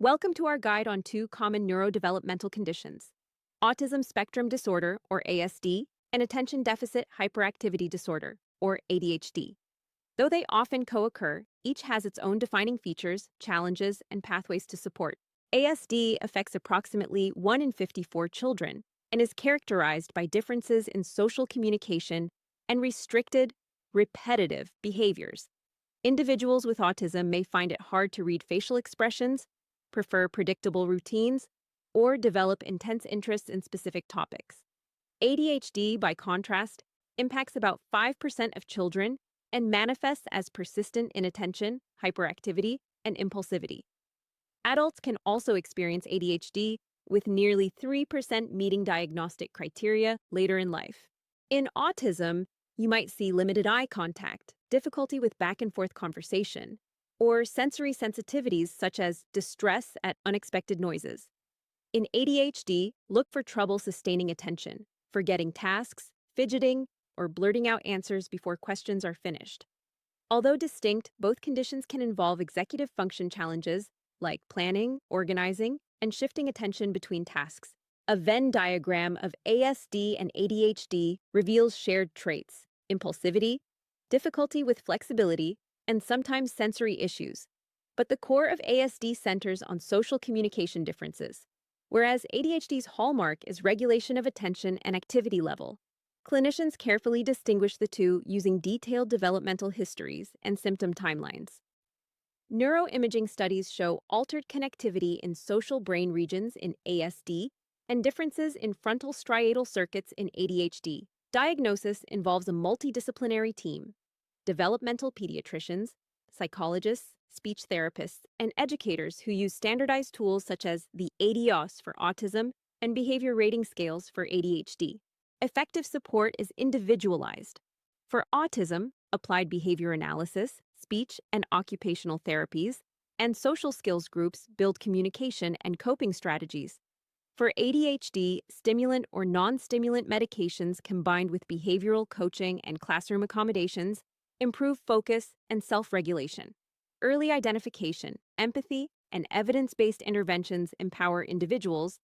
Welcome to our guide on two common neurodevelopmental conditions: autism spectrum disorder, or ASD, and attention deficit hyperactivity disorder, or ADHD. Though they often co occur, each has its own defining features, challenges, and pathways to support. ASD affects approximately 1 in 54 children and is characterized by differences in social communication and restricted, repetitive behaviors. Individuals with autism may find it hard to read facial expressions, prefer predictable routines, or develop intense interests in specific topics. ADHD, by contrast, impacts about 5% of children and manifests as persistent inattention, hyperactivity, and impulsivity. Adults can also experience ADHD, with nearly 3% meeting diagnostic criteria later in life. In autism, you might see limited eye contact, difficulty with back and forth conversation, or sensory sensitivities such as distress at unexpected noises. In ADHD, look for trouble sustaining attention, forgetting tasks, fidgeting, or blurting out answers before questions are finished. Although distinct, both conditions can involve executive function challenges like planning, organizing, and shifting attention between tasks. A Venn diagram of ASD and ADHD reveals shared traits: impulsivity, difficulty with flexibility, and sometimes sensory issues. But the core of ASD centers on social communication differences, whereas ADHD's hallmark is regulation of attention and activity level. Clinicians carefully distinguish the two using detailed developmental histories and symptom timelines. Neuroimaging studies show altered connectivity in social brain regions in ASD and differences in frontal striatal circuits in ADHD. Diagnosis involves a multidisciplinary team: developmental pediatricians, psychologists, speech therapists, and educators who use standardized tools such as the ADOS for autism and behavior rating scales for ADHD. Effective support is individualized. For autism, applied behavior analysis, speech and occupational therapies, and social skills groups build communication and coping strategies. For ADHD, stimulant or non-stimulant medications combined with behavioral coaching and classroom accommodations improve focus and self-regulation. Early identification, empathy, and evidence-based interventions empower individuals,